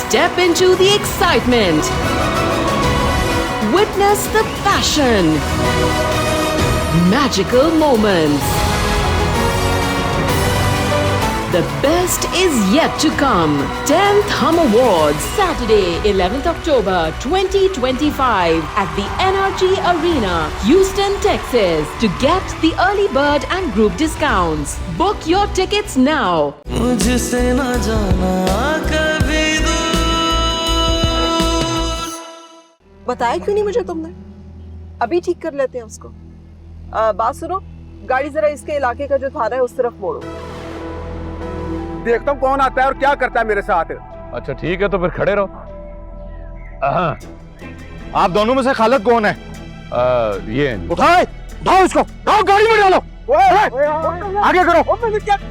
Step into the excitement. Witness the passion. Magical moments. The best is yet to come. 10th Hum Awards, Saturday, 11th October 2025 at the NRG Arena, Houston, Texas. To get the early bird and group discounts, book your tickets now. मुझसे न जाना कभी बताया क्यों नहीं मुझे तुमने? अभी ठीक कर लेते हैं उसको। बात सुनो, गाड़ी जरा इसके इलाके का जो थाना है उस तरफ मोड़ो। देखता हूँ कौन आता है और क्या करता है मेरे साथ। अच्छा ठीक है, तो फिर खड़े रहो। आप दोनों में से खालिद कौन है? ये उठाओ इसको, उठाओ गाड़ी में डालो। आगे करो,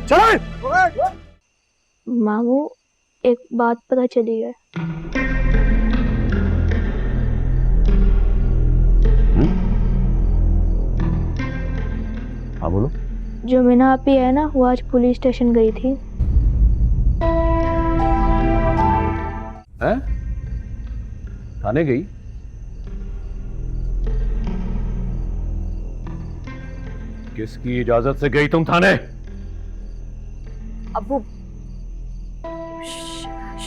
चलो। मामू, एक बात पता चली है। हाँ बोलो। जो मीना आपी है ना, वो आज पुलिस स्टेशन गई थी। हैं? थाने गई? किसकी इजाजत से गई तुम थाने? अब वो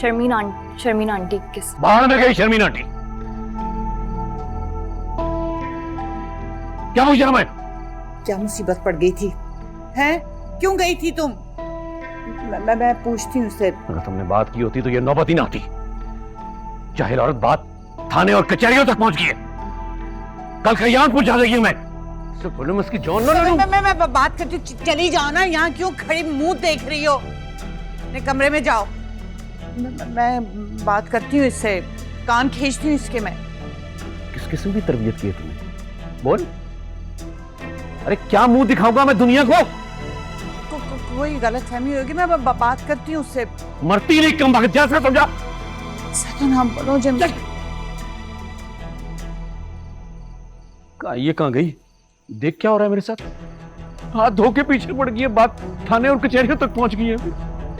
शर्मीन आंटी किस बाहर में गई शर्मीन आंटी? क्या पूछ रहा मैं? क्या मुसीबत पड़ गई थी? हैं? क्यों गई थी तुम? मैं पूछती हूँ उससे। अगर तुमने बात की होती तो ये नौबत ही ना आती। जाहिल औरत बात थाने और कचहरियों तक पहुंच गई है। कल खरियान पहुंचा देगी मैं। बोलूं उसकी जान ना लूं। मैं बात करती हूँ, चली जाओ ना। यहाँ क्यों खड़ी मुंह देख रही हो? अपने कमरे में जाओ। मैं बात करती हूँ इससे, कान खींचती हूँ इसके। मैं किस किस्म की तरबियत की है तुमने? बोल। अरे क्या मुंह दिखाऊंगा मैं दुनिया को? कोई गलत फहमी होगी। मैं बात करती हूँ उससे। मरती नहीं कम वक्त, जैसा समझा। सच नाम बोलो जब। ये कहाँ गई? देख क्या हो रहा है मेरे साथ? हाथ धो के पीछे पड़ गई है। बात थाने और कचहरियों तक पहुंच गई है।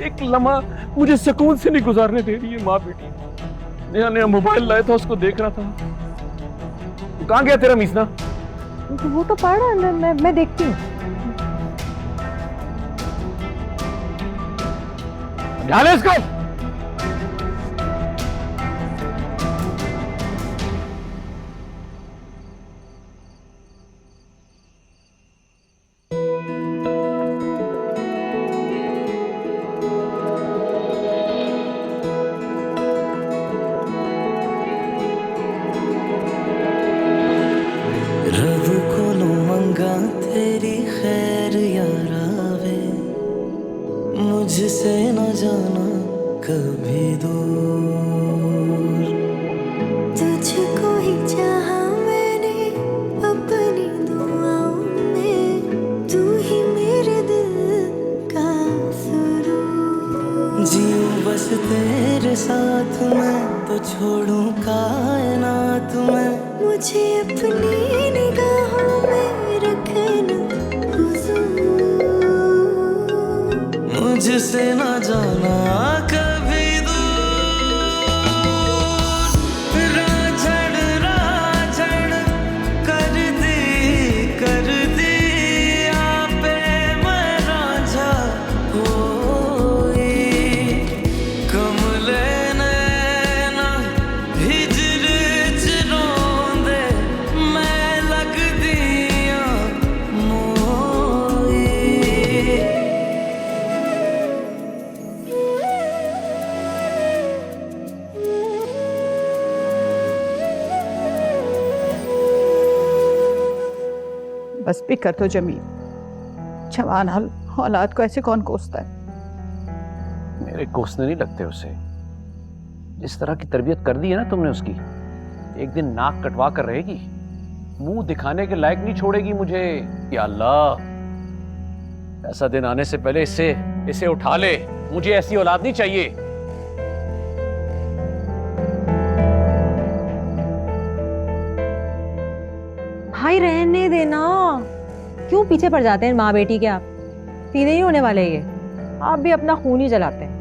एक लम्हा मुझे सुकून से नहीं गुजारने दे रही है माँ बेटी। नया नया मोबाइल लाया था, उसको देख रहा था। कहाँ गया तेरा मीसना? वो तो पढ़ रहा है, मैं देखती हूँ। ध्यान है इसको। रब को मंगा तेरी खैर यारावे, मुझसे न जाना कभी दूर। तुझको ही चाहा मैंने अपनी दुआओं में, तू ही मेरे दिल का सुरूर। जीऊं बस तेरे साथ मैं, तो छोड़ूं कायनात में। मुझे अपनी निगाहों में रखना हुजूर। मुझसे न जाना कभी दूर। राझड़ कर दी आपे मैं राझा होई। कमले नैना हिजर च रोंदे, मैं लग दिया मोई। बस भी कर दो जमीन। जवान औलाद को ऐसे कौन कोसता है? मेरे कोसने नहीं लगते उसे। जिस तरह की तरबियत कर दी है ना तुमने उसकी, एक दिन नाक कटवा कर रहेगी। मुंह दिखाने के लायक नहीं छोड़ेगी मुझे। या अल्लाह, ऐसा दिन आने से पहले इसे उठा ले। मुझे ऐसी औलाद नहीं चाहिए। भाई रहने देना, क्यों पीछे पड़ जाते हैं माँ बेटी के? आप सीधे ही होने वाले ये। आप भी अपना खून ही जलाते हैं।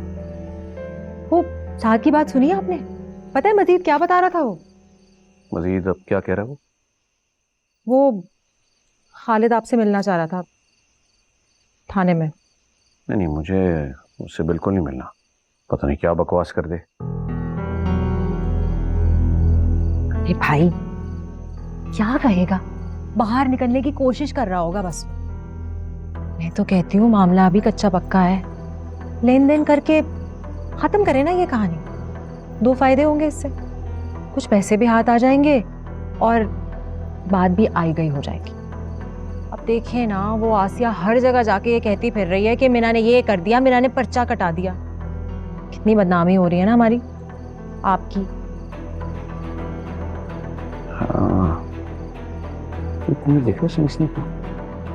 खूब साद की बात सुनी आपने? पता है मजीद क्या बता रहा था वो? मजीद अब क्या कह रहा है वो खालिद आपसे मिलना चाह रहा था थाने में। नहीं नहीं, मुझे उससे बिल्कुल नहीं मिलना। पता नहीं क्या बकवास कर दे। अरे भाई क्या कहेगा, बाहर निकलने की कोशिश कर रहा होगा बस। मैं तो कहती हूँ मामला अभी कच्चा पक्का है, लेन देन करके खत्म करें ना ये कहानी। 2 फायदे होंगे इससे, कुछ पैसे भी हाथ आ जाएंगे और बात भी आई गई हो जाएगी। अब देखें ना, वो आसिया हर जगह जाके ये कहती फिर रही है कि मीना ने ये कर दिया, मीना ने पर्चा कटा दिया। कितनी बदनामी हो रही है ना हमारी, आपकी। हाँ, तुमने देखा समझने को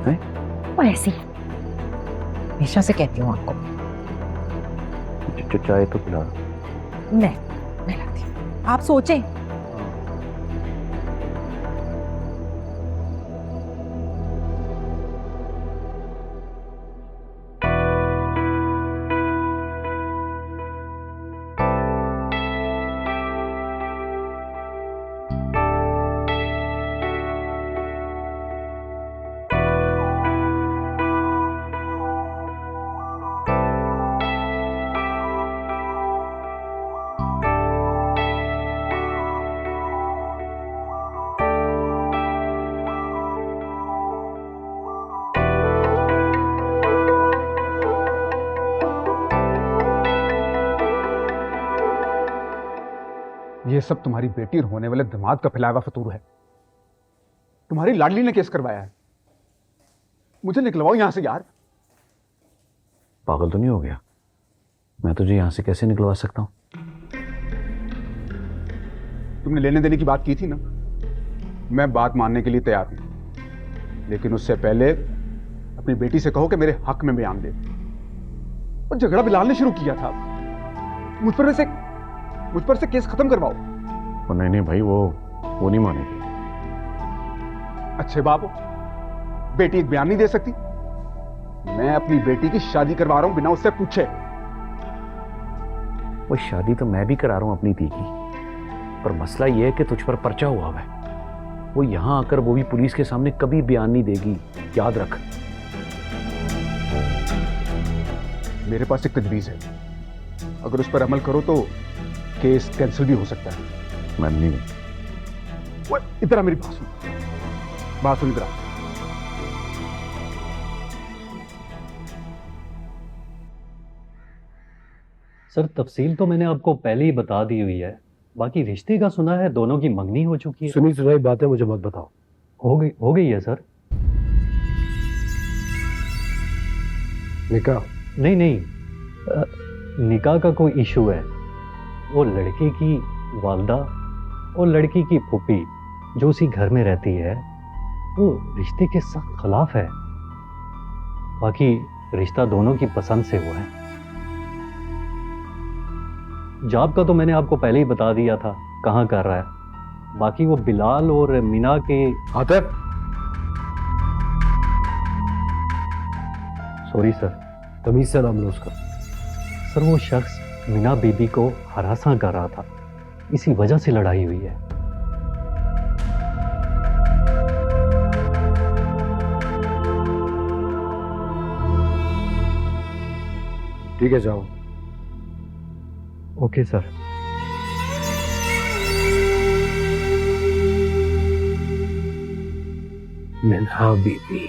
है? वो ऐसी हमेशा से कहती हूँ आपको। चाय तो पिला। मैं लाती हूँ, आप सोचें। ये सब तुम्हारी बेटी और होने वाले दामाद का फैलाया हुआ फतूर है। तुम्हारी लाडली ने केस करवाया है। मुझे निकलवाओ यहां से यार। पागल तो नहीं हो गया? मैं तुझे यहां से कैसे निकलवा सकता हूं? तुमने लेने देने की बात की थी ना, मैं बात मानने के लिए तैयार हूं, लेकिन उससे पहले अपनी बेटी से कहो कि मेरे हक में बयान दे। और झगड़ा बिलाल ने शुरू किया था, मुझ पर से केस खत्म करवाओ। नहीं नहीं भाई, वो नहीं मानेगी। अच्छे बाप हो, बेटी एक बयान नहीं दे सकती? मैं अपनी बेटी की शादी करवा रहा हूं बिना उससे पूछे। वो शादी तो मैं भी करा रहा हूं अपनी धी की, पर मसला ये है कि तुझ पर पर्चा हुआ है। वो यहां आकर वो भी पुलिस के सामने कभी बयान नहीं देगी, याद रख। मेरे पास एक तजवीज है, अगर उस पर अमल करो तो केस कैंसिल भी हो सकता है। मैं नहीं। वो इधर आ, मेरी बात सुन इधर आ। सर तफसील तो मैंने आपको पहले ही बता दी हुई है, बाकी रिश्ते का सुना है दोनों की मंगनी हो चुकी है। सुनी सुनाई बातें मुझे मत बताओ। हो गई है सर। निकाह? नहीं, निकाह का कोई इशू है। वो लड़के की वालदा और लड़की की फूफी जो उसी घर में रहती है, वो रिश्ते के सख्त खिलाफ है। बाकी रिश्ता दोनों की पसंद से हुआ है। जॉब का तो मैंने आपको पहले ही बता दिया था कहाँ कर रहा है। बाकी वो बिलाल और मीना के। आतिफ, सॉरी सर, तमीज से नाम लो उसका। सर वो शख्स मीना बीबी को हरासा कर रहा था, इसी वजह से लड़ाई हुई है। ठीक है, जाओ। Okay sir. मीना बीबी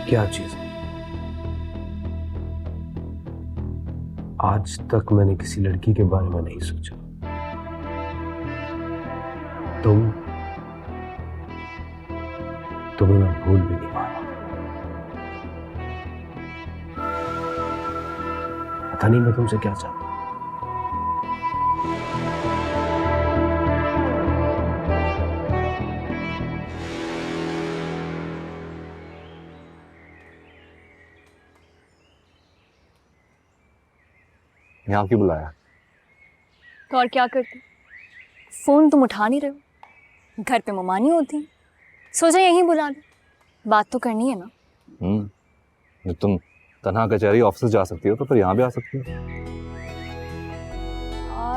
क्या चीज है? आज तक मैंने किसी लड़की के बारे में नहीं सोचा। तुम्हें मैं भूल भी नहीं पाया। पता नहीं मैं तुमसे क्या चाहता हूं। यहाँ क्यों बुलाया? तो और क्या करती, फोन तुम उठा नहीं रहे हो, घर पे मम्मा नहीं होती, सोचा यहीं बुला लो, बात तो करनी है ना। जब तुम तन्हा कचहरी ऑफिस जा सकती हो तो फिर यहाँ भी आ सकती हो।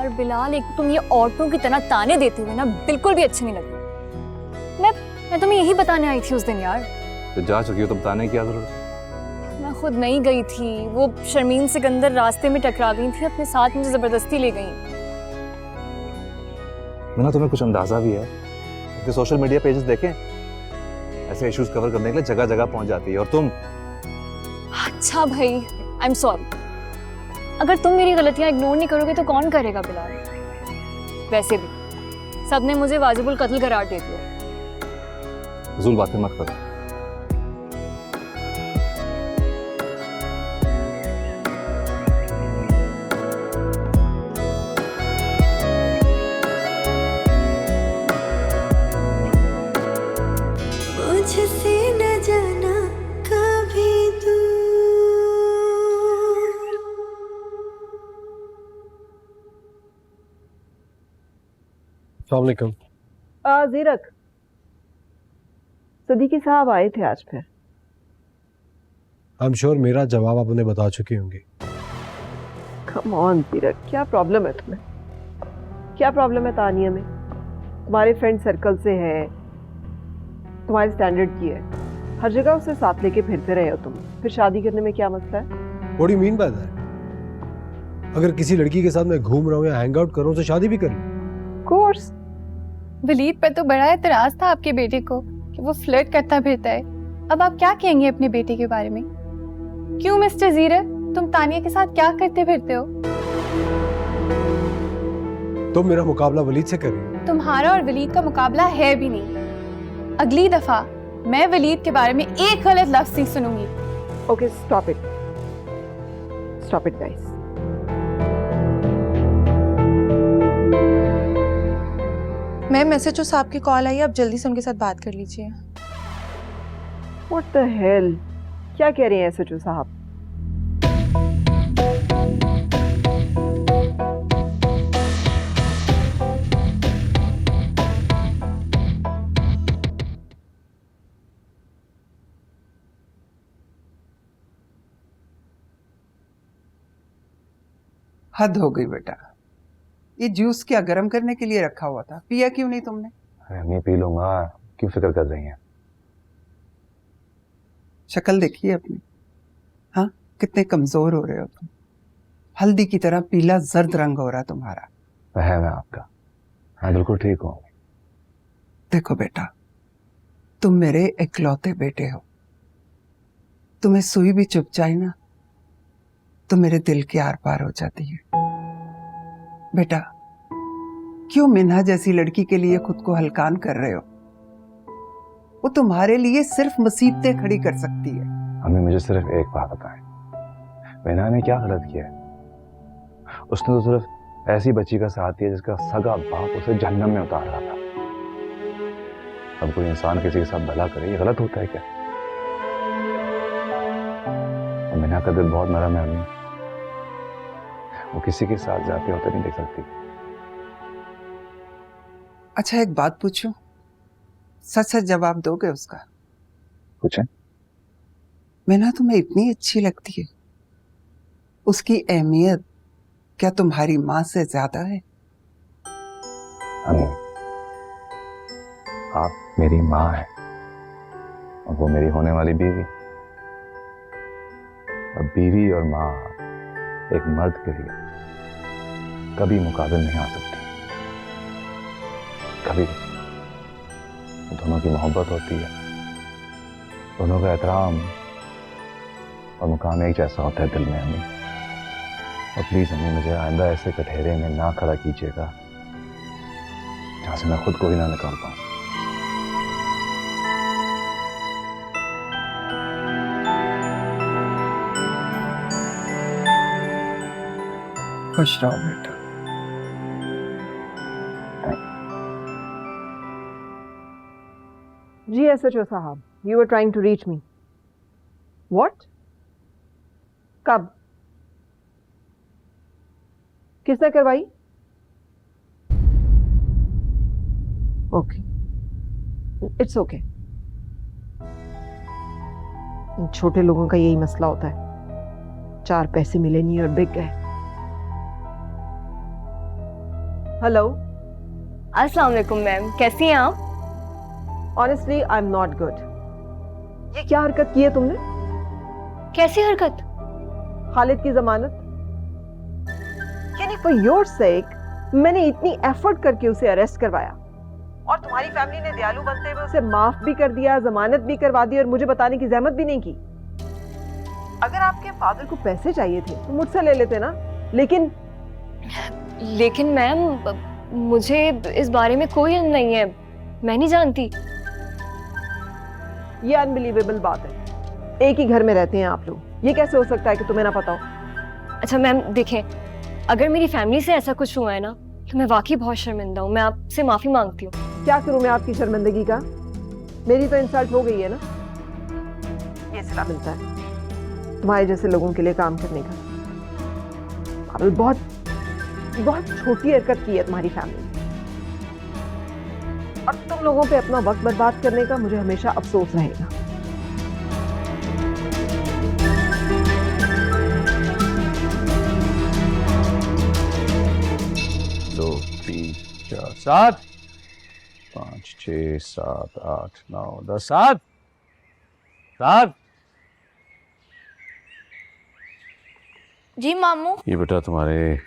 और बिलाल, एक तुम ये औरतों की तरह ताने देते हुए ना बिल्कुल भी अच्छे नहीं लगे। मैं तुम्हें यही बताने आई थी उस दिन यार। तो जा चुकी हो, तुम बताने की क्या जरूरत? मैं खुद नहीं गई थी, वो शर्मीन सिकंदर रास्ते में टकरा गई थी, अपने साथ मुझे जबरदस्ती ले गई। ना तुम्हें कुछ अंदाजा भी है कि सोशल मीडिया पेजेस देखें, ऐसे इश्यूज कवर करने के लिए जगह जगह पहुंच जाती है, और तुम। अच्छा भाई, आई एम सॉरी। अगर तुम मेरी गलतियां इग्नोर नहीं करोगे तो कौन करेगा बिलाल? वैसे भी सबने मुझे वाजिबुल कत्ल करार दे दिया। फजूल बातें मत करो। मुझसे न जाना कभी दूर। अस्सलाम वालेकुम। जीरक, सदीकी साहब आए थे आज फिर। आई एम श्योर मेरा जवाब आप उन्हें बता चुकी होंगी। कम ऑन जीरक, क्या प्रॉब्लम है तुम्हें? क्या प्रॉब्लम है तानिया में? तुम्हारे फ्रेंड सर्कल से है, तुम्हारे स्टैंडर्ड की है, हर जगह उसे साथ लेके फिरते रहे हो तुम, फिर शादी करने में क्या मसला है? What do you mean by that? अगर किसी लड़की के साथ मैं घूम रहा हूँ या हैंग आउट कर रहा हूँ तो शादी भी कर लूँ। कोर्स। वलीद पर तो बड़ा एतराज था आपके बेटे को कि वो फ्लर्ट करता फिरता है। अब आप क्या कहेंगे अपने बेटे के बारे में? क्यों मिस्टर जीरक, तुम तानिया के साथ क्या करते फिरते हो? तुम मेरा मुकाबला वलीद से कर रही हो। तुम्हारा और वलीद का मुकाबला है भी नहीं। अगली दफा मैं वलीद के बारे में एक गलत लफ्ज नहीं सुनूंगी। Okay, stop it, stop it guys. Ma'am, SHO साहब की कॉल आई, आप जल्दी से उनके साथ बात कर लीजिए। व्हाट द हेल, क्या कह रहे हैं एसएचओ साहब? हद हो गई बेटा, ये जूस क्या गर्म करने के लिए रखा हुआ था, पिया क्यों नहीं तुमने? अरे मैं पी लूंगा, क्यों फिक्र कर रही हैं? शक्ल देखिए अपनी, हाँ कितने कमजोर हो रहे हो तुम। हल्दी की तरह पीला जर्द रंग हो रहा तुम्हारा। वह मैं आपका, मैं बिल्कुल ठीक हूँ। देखो बेटा, तुम मेरे इकलौते बेटे हो, तुम्हें सुई भी चुभ जाए ना तो मेरे दिल के आर पार हो जाती है। बेटा, क्यों मिन्हा जैसी लड़की के लिए खुद को हलकान कर रहे हो? वो तुम्हारे लिए सिर्फ मुसीबतें खड़ी कर सकती है। हमें मुझे सिर्फ एक बात बताएं, मिन्हा ने क्या गलत किया है? उसने तो सिर्फ ऐसी बच्ची का साथ दिया जिसका सगा बाप उसे जहन्नम में उतार रहा था। अब कोई इंसान किसी के साथ भला करे, ये गलत होता है क्या? और मिन्हा का दिल बहुत नरम है अम्मी, वो किसी के साथ जाते होते नहीं देख सकती। अच्छा एक बात पूछूं, सच सच जवाब दोगे उसका? पूछें। मिन्हा तुम्हें इतनी अच्छी लगती है, उसकी अहमियत क्या तुम्हारी माँ से ज्यादा है? अम्मी, आप मेरी माँ हैं और वो मेरी होने वाली बीवी। अब बीवी और माँ एक मर्द के लिए कभी मुकाबले नहीं आ सकती। कभी दोनों की मोहब्बत होती है, दोनों का एहतराम और मुकाम एक जैसा होता है दिल में अम्मी। और प्लीज अम्मी, मुझे आइंदा ऐसे कठेरे में ना खड़ा कीजिएगा जहां से मैं खुद को ही ना निकाल पाऊं। खुश रहो बेटा। जी एसएचओ साहब, you were trying to reach me. What? कब? किसने करवाई? Okay, it's okay. छोटे लोगों का यही मसला होता है, चार पैसे मिले नहीं और बिक गए। हेलो। अस्सलाम वालेकुम मैम, कैसी हैं आप? Honestly I am not good. ये क्या हरकत की है तुमने? कैसी हरकत? खालिद की जमानत। यानी फॉर योर सेक मैंने इतनी एफर्ट करके उसे अरेस्ट करवाया और तुम्हारी फैमिली ने दयालु बनते हुए उसे माफ भी कर दिया, जमानत भी करवा दी और मुझे बताने की जहमत भी नहीं की। अगर आपके फादर को पैसे चाहिए थे तो मुझसे ले लेते ना, लेकिन मैम मुझे इस बारे में कोई इल्म नहीं है, मैं नहीं जानती। ये अनबिलीवेबल बात है। एक ही घर में रहते हैं आप लोग, ये कैसे हो सकता है कि तुम्हें ना पता हो? अच्छा मैम देखें, अगर मेरी फैमिली से ऐसा कुछ हुआ है ना तो मैं वाकई बहुत शर्मिंदा हूँ, मैं आपसे माफी मांगती हूँ। क्या करूं मैं आपकी शर्मिंदगी का? मेरी तो इंसल्ट हो गई है ना। ये सिला मिलता है तुम्हारे जैसे लोगों के लिए काम करने का। अब बहुत बहुत छोटी हरकत की है तुम्हारी फैमिली ने और तुम लोगों पे अपना वक्त बर्बाद करने का मुझे हमेशा अफसोस रहेगा। दो, तीन, चार, 7, 5, 6, 7, 8, 9, 10, 7। जी मामू। ये बेटा तुम्हारे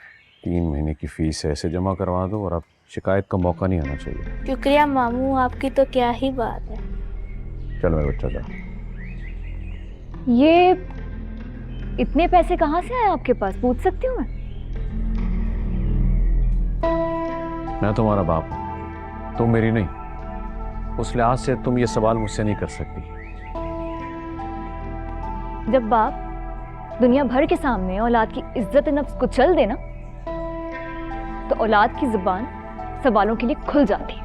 3 महीने की फीस है, इसे जमा करवा दो और अब शिकायत का मौका नहीं आना चाहिए। शुक्रिया मामू, आपकी तो क्या ही बात है। चल मेरे बच्चा जा। ये इतने पैसे कहाँ से आए आपके पास, पूछ सकती हूँ मैं तुम्हारा बाप हूं, तुम मेरी नहीं। उस लिहाज से तुम ये सवाल मुझसे नहीं कर सकती। जब बाप दुनिया भर के सामने औलाद की इज्जत नफ्स को चल देना तो औलाद की जुबान सवालों के लिए खुल जाती है।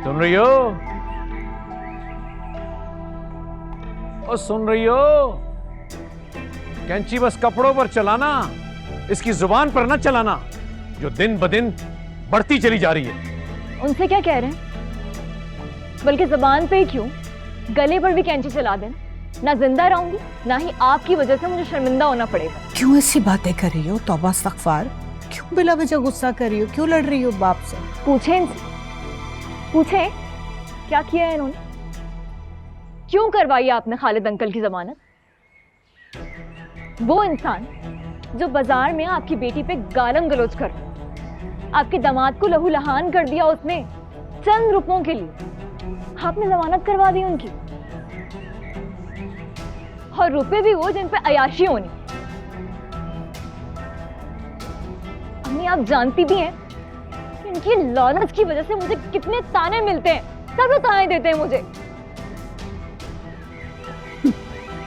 सुन रही हो? ओ सुन रही हो? कैंची बस कपड़ों पर चलाना, इसकी जुबान पर ना चलाना, जो दिन ब दिन बढ़ती चली जा रही है। उनसे क्या कह रहे हैं? बल्कि जुबान पे ही क्यों, गले पर भी कैंची चला देना, ना जिंदा रहूंगी ना ही आपकी वजह से मुझे शर्मिंदा होना पड़ेगा। क्यों ऐसी बातें कर रही हो? तौबा इस्तगफार। क्यों बिला वजह गुस्सा कर रही हो? क्यों लड़ रही हो बाप से? पूछे इनसे, पूछे क्या किया है इन्होंने, क्यों करवाई आपने खालिद अंकल की जमानत? वो इंसान जो बाजार में आपकी बेटी पे गालम गलोच कर, आपके दामाद को लहू लहान कर दिया उसने चंद रुपयों के लिए, आपने जमानत करवा दी उनकी, और रुपए भी वो जिन पे अयाशी होनी। अम्मी आप जानती भी हैं कि इनकी लानत की वजह से मुझे कितने ताने मिलते हैं, सब लोग ताने देते हैं मुझे।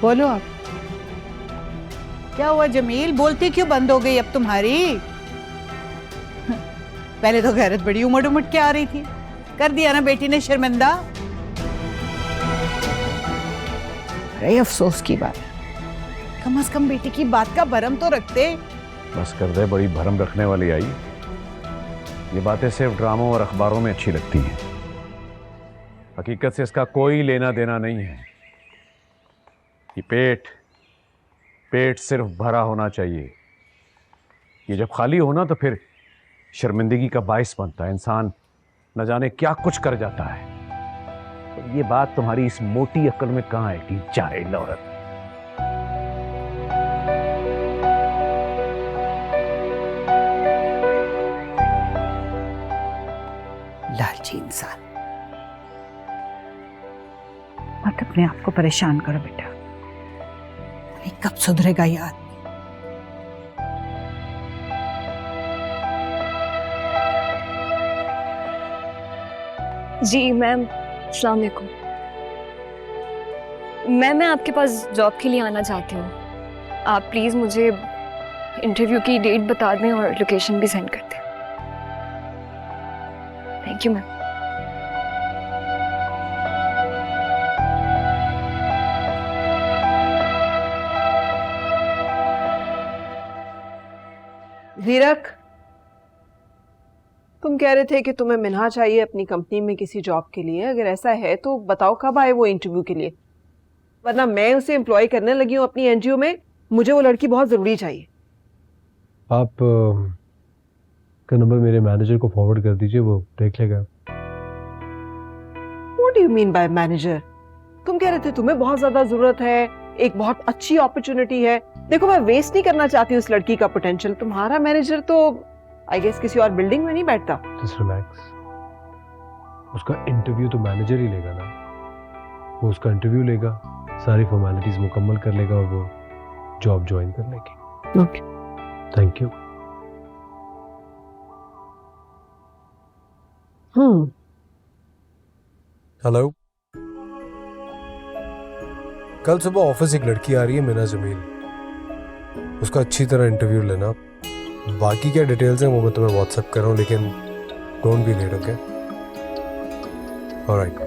बोलो आप, क्या हुआ जमील? बोलती क्यों बंद हो गई अब तुम्हारी? पहले तो गैरत बड़ी उमड़ उमड़ के आ रही थी, कर दिया ना बेटी ने शर्मिंदा। अरे अफसोस की बात, कम से कम बेटी की बात का भरम तो रखते। बस कर दे, बड़ी भरम रखने वाली आई। ये बातें सिर्फ ड्रामों और अखबारों में अच्छी लगती हैं, हकीकत से इसका कोई लेना देना नहीं है। ये पेट सिर्फ भरा होना चाहिए। ये जब खाली होना तो फिर शर्मिंदगी का बाइस बनता है, इंसान न जाने क्या कुछ कर जाता है। तो ये बात तुम्हारी इस मोटी अक्ल में कहां है कि जाहिल औरत। लालची इंसान, मत अपने आप को परेशान करो बेटा, कब सुधरेगा ये आदमी? जी मैम, अस्सलाम वालेकुम। मैं आपके पास जॉब के लिए आना चाहती हूँ। आप प्लीज़ मुझे इंटरव्यू की डेट बता दें और लोकेशन भी सेंड कर दें। Thank you ma'am. वीरक, तुम कह रहे थे कि तुम्हें मिनहा चाहिए अपनी कंपनी में किसी जॉब के लिए। अगर ऐसा है तो बताओ कब आए वो इंटरव्यू के लिए, वरना मैं उसे एम्प्लॉय करने लगी हूँ अपनी एनजीओ में। मुझे वो लड़की बहुत ज़रूरी चाहिए। आप का नंबर मेरे मैनेजर को फॉरवर्ड कर दीजिए, वो देख लेगा। What do you mean by manager? तुम कह रहे थे तुम्हें बहुत ज्यादा जरूरत है, एक बहुत अच्छी अपॉर्चुनिटी है। देखो मैं वेस्ट नहीं करना चाहती उस लड़की का पोटेंशियल। तुम्हारा मैनेजर तो आई गेस किसी और बिल्डिंग में नहीं बैठता। जस्ट रिलैक्स, उसका इंटरव्यू तो मैनेजर ही लेगा ना। वो उसका इंटरव्यू लेगा, सारी फॉर्मेलिटीज मुकम्मल कर लेगा और वो जॉब ज्वाइन कर लेगी। Okay, thank you. हेलो, कल सुबह ऑफिस एक लड़की आ रही है मिना जमील, उसका अच्छी तरह इंटरव्यू लेना। बाकी क्या डिटेल्स हैं वो मैं तुम्हें व्हाट्सएप कर रहा हूँ, लेकिन don't be late, okay? Alright.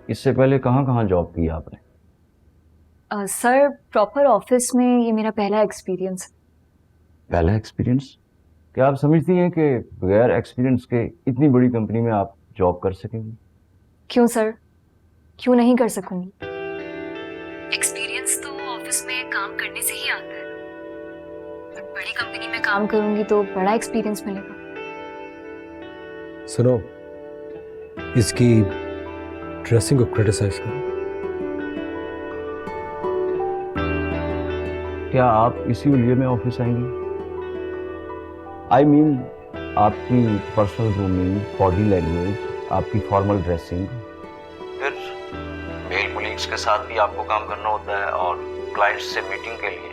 इससे पहले कहाँ कहाँ जॉब की आपने? सर प्रॉपर ऑफिस में ये मेरा पहला एक्सपीरियंस। पहला एक्सपीरियंस? क्या आप समझती हैं कि बगैर एक्सपीरियंस के इतनी बड़ी कंपनी में आप जॉब कर सकेंगी? क्यों सर, क्यों नहीं कर सकूंगी? एक्सपीरियंस तो ऑफिस में काम करने से ही आता है। बड़ी कंपनी में काम करूंगी तो बड़ा एक्सपीरियंस मिलेगा। सुनो, इसकी ड्रेसिंग को क्रिटिसाइज करो। क्या आप इसी लिए में ऑफिस आएंगी? आई मीन आपकी पर्सनल ग्रूमिंग, बॉडी लैंग्वेज, आपकी फॉर्मल ड्रेसिंग। फिर मेल कोलीग्स के साथ भी आपको काम करना होता है और क्लाइंट्स से मीटिंग के लिए,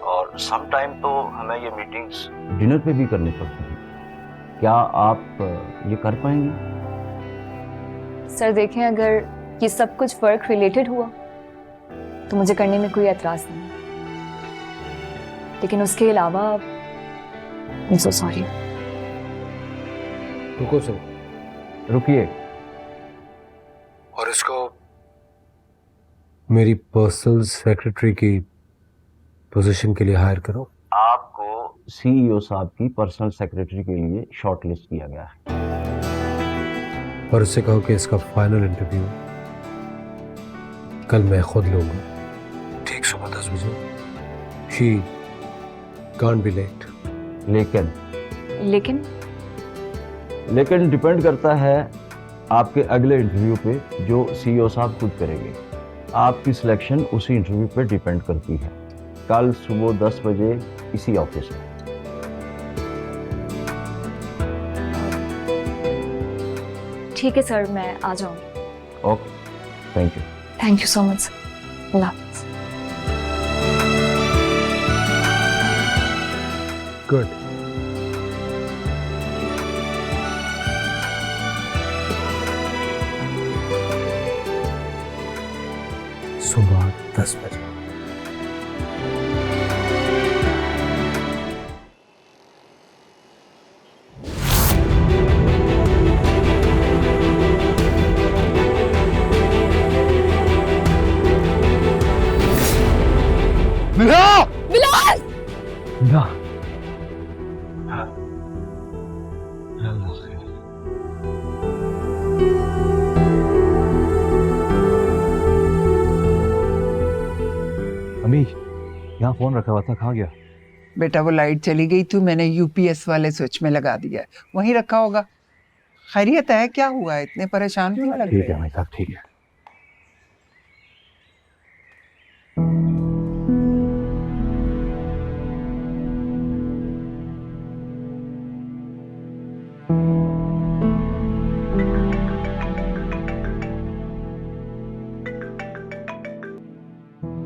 और सम टाइम तो हमें ये मीटिंग्स डिनर पे भी करनी पड़ती है। क्या आप ये कर पाएंगे? सर देखें, अगर ये सब कुछ वर्क रिलेटेड हुआ तो मुझे करने में कोई एतराज नहीं, लेकिन उसके अलावा आई एम सो सॉरी। रुको सर, रुकिए। और इसको मेरी पर्सनल सेक्रेटरी की पोजीशन के लिए हायर करो। आपको सीईओ साहब की पर्सनल सेक्रेटरी के लिए शॉर्टलिस्ट किया गया है। और उससे कहो कि इसका फाइनल इंटरव्यू कल मैं खुद लूंगा, ठीक सुबह 10 बजे। She can't be late. लेकिन डिपेंड करता है आपके अगले इंटरव्यू पे, जो सीईओ साहब खुद करेंगे। आपकी सिलेक्शन उसी इंटरव्यू पे डिपेंड करती है। कल सुबह 10 बजे इसी ऑफिस में। ठीक है सर, मैं आ जाऊंगी। Okay, thank you. Thank you so much. अल्लाह हाफ़िज़। गुड। सुबह 10 बजे। बिलाल! अम्मी, यहाँ फोन रखा हुआ था, कहाँ गया? बेटा वो लाइट चली गई थी, मैंने यूपीएस वाले स्विच में लगा दिया है, वहीं रखा होगा। खैरियत है? क्या हुआ है, इतने परेशान क्यों लग रहे? ठीक है भाई साहब, ठीक है।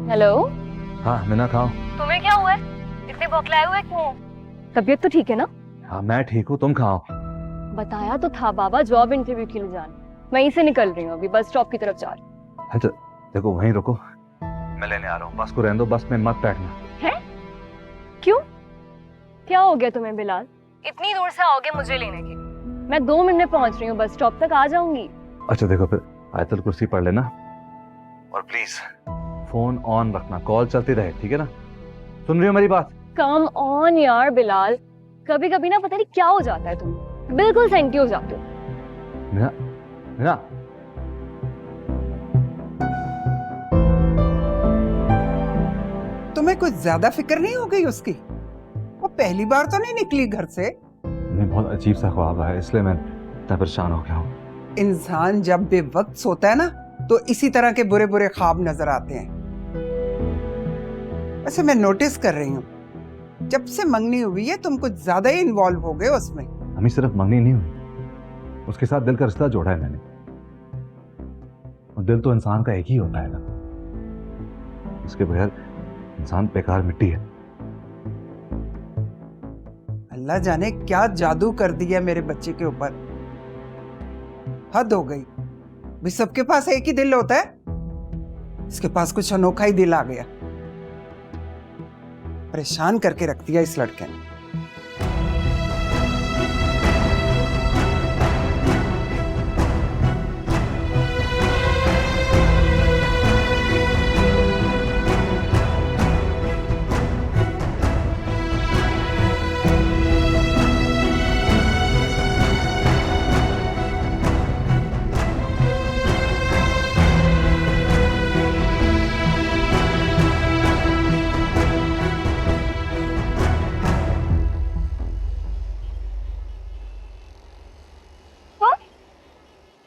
हेलो। हाँ मीना, खाओ। तुम्हें क्या हुआ है, इतने बौखलाए हुए क्यों? तबीयत तो ठीक है ना? हाँ मैं ठीक हूँ, तुम खाओ। बताया तो था बाबा, जॉब इंटरव्यू के लिए जाना। वहीं से निकल रही हूँ, अभी बस स्टॉप की तरफ जा रही हूँ। अच्छा देखो, वहीं रुको, मैं लेने आ रहा हूँ। बस को रहने दो, बस में मत बैठना। है? क्यों? क्या हो गया तुम्हें बिलाल? इतनी दूर से आओगे मुझे लेने के? मैं 2 मिनट में पहुंच रही हूँ, बस स्टॉप तक आ जाऊंगी। अच्छा देखो, फिर आयतल कुर्सी पढ़ लेना और प्लीज फोन ऑन रखना, कॉल चलती रहे, ठीक है ना? सुन रही हो मेरी बात? कम ऑन यार बिलाल, कभी कभी ना पता नहीं क्या हो जाता है, तुम बिल्कुल सेंटी हो जाते हो। मीना, मीना, तुम्हें कुछ ज्यादा फिक्र नहीं हो गई उसकी? वो पहली बार तो नहीं निकली घर से। नहीं, बहुत अजीब सा ख्वाब है, इसलिए मैं इतना परेशान हो गया हूँ। इंसान जब बेवक्त सोता है ना तो इसी तरह के बुरे बुरे ख्वाब नजर आते हैं। वैसे मैं नोटिस कर रही हूँ, जब से मंगनी हुई है तुम कुछ ज्यादा ही इन्वॉल्व हो गए उसमें। हमें सिर्फ मंगनी नहीं हुई, उसके साथ दिल का रिश्ता जोड़ा है मैंने। और दिल तो इंसान का एक ही होता है ना, इसके बगैर इंसान बेकार मिट्टी है। अल्लाह जाने क्या जादू कर दिया मेरे बच्चे के ऊपर। हद हो गई, भी सबके पास एक ही दिल होता है, इसके पास कुछ अनोखा ही दिल आ गया। परेशान करके रख दिया इस लड़के ने।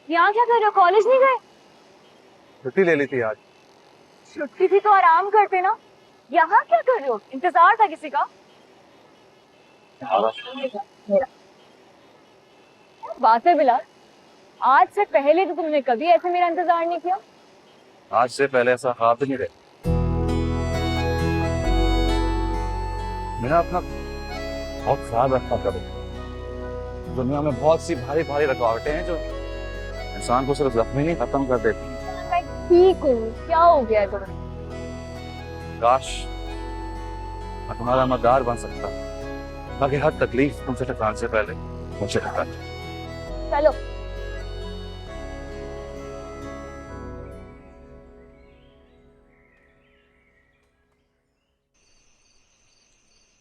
यहाँ क्या कर रहे हो? कॉलेज नहीं गए? छुट्टी ले ली थी आज। छुट्टी थी तो आराम करते ना, यहाँ क्या कर रहे हो? इंतजार था किसी का? बात है बिलाल, आज से पहले तो तुमने कभी ऐसे मेरा इंतजार नहीं किया। आज से पहले ऐसा ख्वाब नहीं रहे। मेरा अपना बहुत ख्याल रखा करो। दुनिया में बहुत सी भारी भारी रुकावटें हैं जो इंसान को सिर्फ जख्मी नहीं खत्म कर देती। मैं ठीक हूँ, क्या हो गया तुम्हें? काश मैं तुम्हारा मददगार बन सकता, ताकि हर तकलीफ तुमसे टकराने से पहले मुझे टकरा जाए। चलो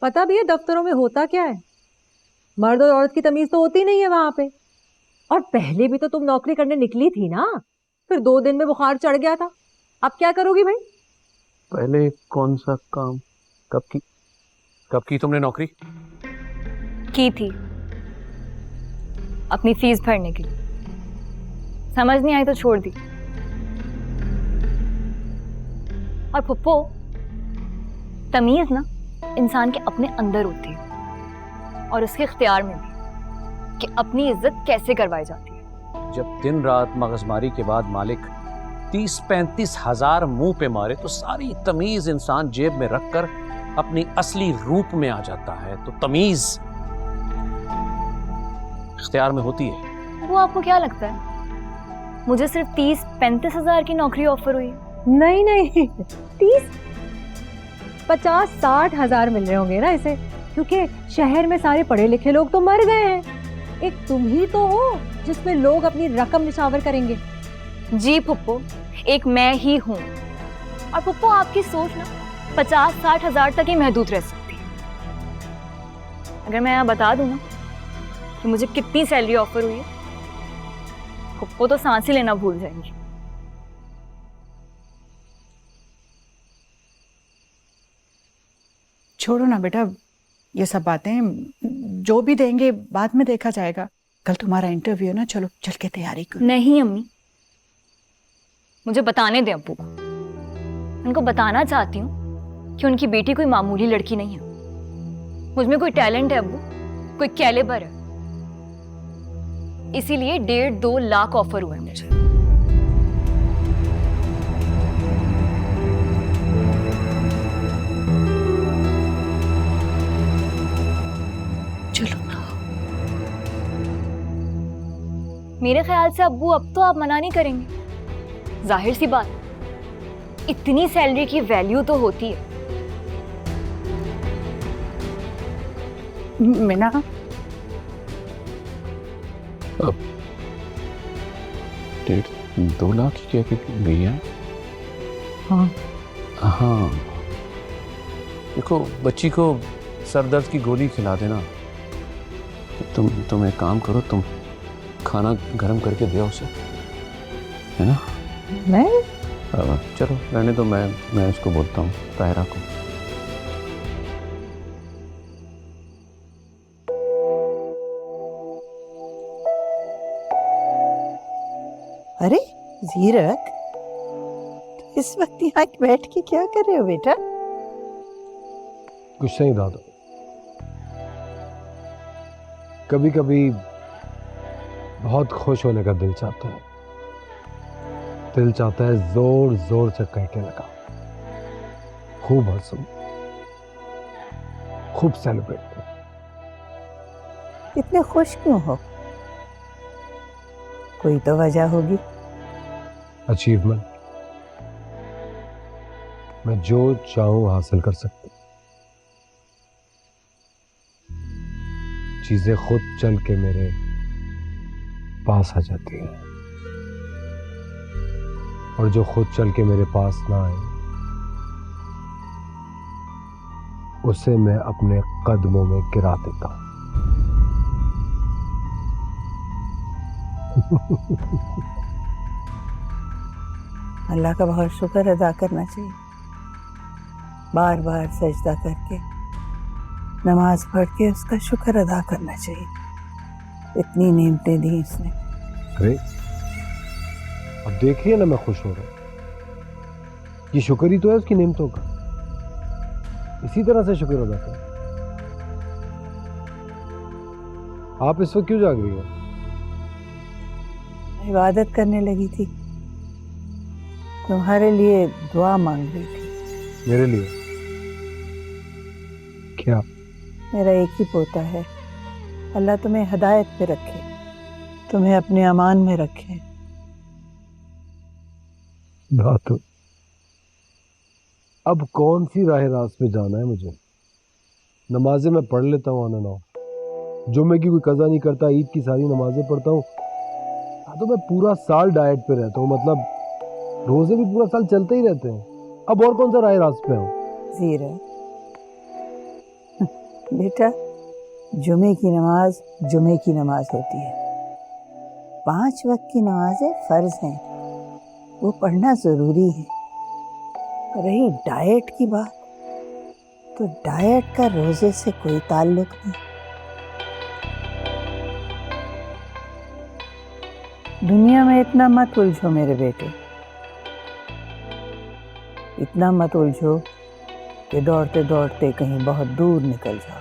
पता भी है दफ्तरों में होता क्या है? मर्द और औरत की तमीज तो होती नहीं है वहां पे। और पहले भी तो तुम नौकरी करने निकली थी ना, फिर 2 दिन में बुखार चढ़ गया था। अब क्या करोगी भाई? पहले कौन सा काम? कब की तुमने नौकरी? की थी अपनी फीस भरने के लिए, समझ नहीं आई तो छोड़ दी। और पुप्पो, तमीज ना इंसान के अपने अंदर होती है और उसके इख्तियार में भी कि अपनी इज्जत कैसे करवाई जाती है। जब दिन रात मगजमारी के बाद मालिक 30-35 हजार मुंह पे मारे तो सारी तमीज इंसान जेब में रखकर अपनी असली रूप में आ जाता है। तो तमीज इख्तियार में होती है। वो आपको क्या लगता है मुझे सिर्फ 30-35 हजार की नौकरी ऑफर हुई? नहीं नहीं 30-50-60 हजार मिल रहे होंगे ना इसे, क्योंकि शहर में सारे पढ़े लिखे लोग तो मर गए हैं। एक तुम ही तो हो जिसमें लोग अपनी रकम निछावर करेंगे। जी पुप्पो, एक मैं ही हूँ। और पुप्पो आपकी सोच ना 50-60 हजार तक ही महदूद रह सकती है। अगर मैं यहाँ बता दूँ ना कि मुझे कितनी सैलरी ऑफर हुई है, पुप्पो तो सांस ही लेना भूल जाएंगी। छोड़ो ना बेटा ये सब बातें, जो भी देंगे बाद में देखा जाएगा। कल तुम्हारा इंटरव्यू है ना, चलो चल के तैयारी करो। नहीं अम्मी, मुझे बताने दें अब्बू को। उनको बताना चाहती हूँ कि उनकी बेटी कोई मामूली लड़की नहीं है। मुझ में कोई टैलेंट है अब्बू, कोई कैलिबर है। इसीलिए 1.5-2 लाख ऑफर हुए मुझे। चलो मेरे ख्याल से अब्बू अब तो आप मना नहीं करेंगे। जाहिर सी बात, इतनी सैलरी की वैल्यू तो होती है। मीना, 2 लाख की कह के गई है। हाँ हाँ, देखो बच्ची को सर दर्द की गोली खिला देना। तुम एक काम करो, तुम खाना गर्म करके दो उसे, है ना? मैं चलो रहने दो, मैं इसको बोलता हूँ ताहिरा को। अरे जीरक, इस वक्त यहाँ बैठ के क्या कर रहे हो बेटा? कुछ नहीं दादा, कभी कभी बहुत खुश होने का दिल चाहता है। दिल चाहता है जोर जोर से कह के लगा, खूब हंसो, खूब सेलिब्रेट करो। इतने खुश क्यों हो? कोई तो वजह होगी। अचीवमेंट, मैं जो चाहूं हासिल कर सकता हूं। चीजें खुद चल के मेरे पास आ जाती हैं, और जो खुद चल के मेरे पास ना आए उसे मैं अपने कदमों में गिरा देता हूं। अल्लाह का बहुत शुक्र अदा करना चाहिए, बार बार सजदा करके नमाज पढ़ के उसका शुक्र अदा करना चाहिए। इतनी नेमतें दी इसने। अरे अब देखिए ना, मैं खुश हो रहा हूं। ये शुक्र ही तो है उसकी नेमतों का। इसी तरह से शुक्र अदा करें। आप इस वक्त क्यों जाग रही हो? इबादत करने लगी थी, तुम्हारे लिए दुआ मांग रही थी। मेरे लिए क्या? मेरा एक ही पोता है, अल्लाह तुम्हें हिदायत पे रखे, तुम्हें अपने अमान में रखे। बात अब कौन सी राह रास्त पे जाना है मुझे? नमाजें मैं पढ़ लेता हूँ, आना ना हो। जुम्मे की कोई कज़ा नहीं करता, ईद की सारी नमाजें पढ़ता हूँ। तो मैं पूरा साल डाइट पे रहता हूँ, मतलब रोजे भी पूरा साल चलते ही रहते हैं। अब और कौन सा राह रास्त पे हूँ? जीरा बेटा, जुमे की नमाज जुमे की नमाज होती है। 5 वक्त की नमाजें फर्ज हैं, वो पढ़ना जरूरी है। रही डाइट की बात, तो डाइट का रोजे से कोई ताल्लुक नहीं। दुनिया में इतना मत उलझो मेरे बेटे, इतना मत उलझो कि दौड़ते दौड़ते कहीं बहुत दूर निकल जाओ।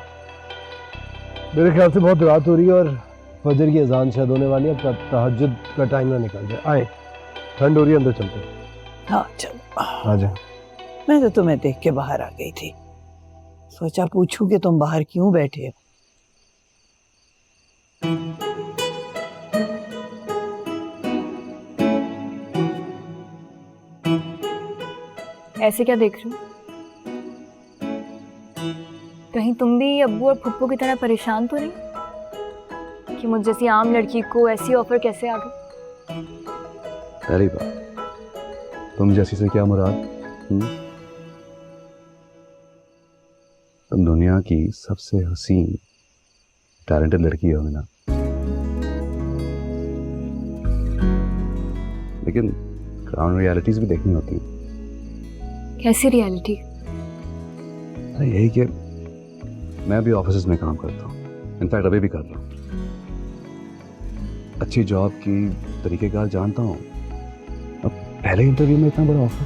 मेरे ख्याल से बहुत रात हो रही है और फजर की अजान शायद होने वाली है। अब तहज्जुद का टाइम ना निकल जाए। आए, ठंड हो रही है, अंदर चलते हैं। हाँ चलो। आजा। मैं तो तुम्हें देख के बाहर आ गई थी, सोचा पूछूं कि तुम बाहर क्यों बैठे हो। ऐसे क्या देख रही हो? कहीं तुम भी अब्बू और फुप्पू की तरह परेशान तो नहीं कि मुझ जैसी आम लड़की को ऐसी ऑफर कैसे आ गई? पहली बात, तुम जैसी से क्या मुराद? तुम दुनिया की सबसे हसीन टैलेंटेड लड़की हो ना, लेकिन ग्राउंड रियलिटीज भी देखनी होती है। कैसी रियलिटी? यही कि मैं भी ऑफिस में काम करता हूँ, इनफैक्ट अभी भी कर रहा हूँ। अच्छी जॉब की तरीकेकार जानता हूँ। अब पहले इंटरव्यू में इतना बड़ा ऑफर।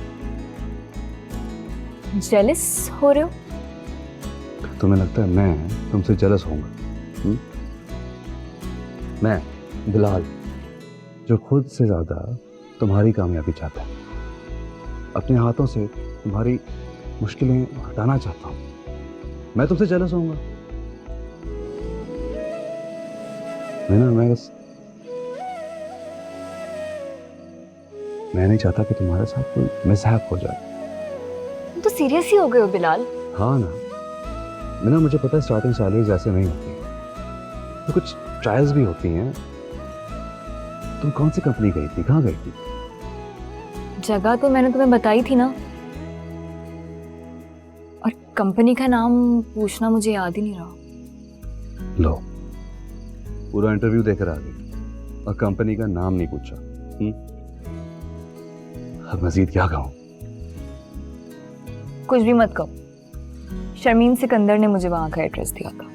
जेलस हो रहे हो? तुम्हें लगता है मैं तुमसे जेलस होऊंगा? मैं बिलाल, जो खुद से ज्यादा तुम्हारी कामयाबी चाहता है, अपने हाथों से तुम्हारी मुश्किलें हटाना चाहता हूं। मैं तुमसे जेलस होऊंगा? मैं नहीं चाहता कि तुम्हारे साथ कोई मिसहैप हो जाए। तुम तो सीरियस ही हो गए हो बिलाल। हाँ ना, मुझे पता है स्टार्टिंग सैलरीज ऐसे नहीं होती, तो कुछ ट्रायल्स भी होती हैं, तुम कौन सी कंपनी गई थी, कहाँ गई थी? जगह तो मैंने तुम्हें बताई थी ना, और कंपनी का नाम पूछना मुझे याद ही नहीं रहा। लो, पूरा इंटरव्यू देकर आ गई और कंपनी का नाम नहीं पूछा। अब मजीद क्या कहूं? कुछ भी मत कहो। शर्मीन सिकंदर ने मुझे वहां का एड्रेस दिया था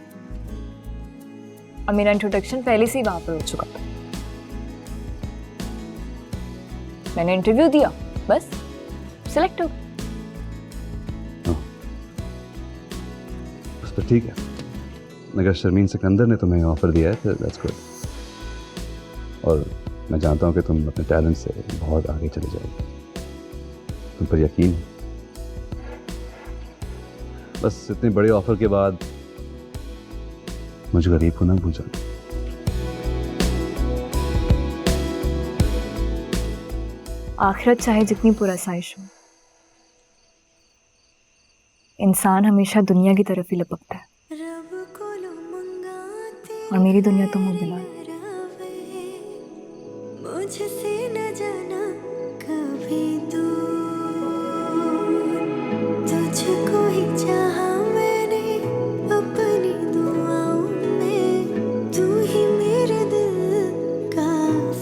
और मेरा इंट्रोडक्शन पहले से ही वहां पर हो चुका था। मैंने इंटरव्यू दिया, बस सिलेक्ट हो गई। बस तो ठीक है, अगर शर्मीन सिकंदर ने तुम्हें ऑफर दिया है तो दैट्स गुड। और मैं जानता हूं कि तुम अपने टैलेंट से बहुत आगे चले जाओगे, तुम पर यकीन है। बस इतने बड़े ऑफर के बाद मुझे गरीब को ना भूल जाना। आखिरत चाहे जितनी पुरसाइश हो, इंसान हमेशा दुनिया की तरफ ही लपकता है, और मेरी दुनिया तो मुझे बिला। मुझसे न जाना कभी तुझको ही चाहा मैंने अपनी दुआओं में, तू ही मेरे दिल का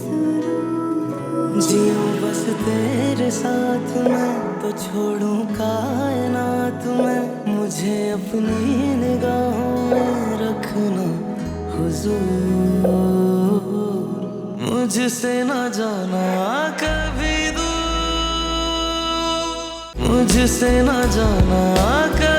सुरूर। जियूं बस तेरे साथ मैं, तो छोड़ूं कायनात में, मुझे अपनी निगाहों में रखना हुजूर। मुझसे न जाना कभी दूर, मुझसे न जाना कभी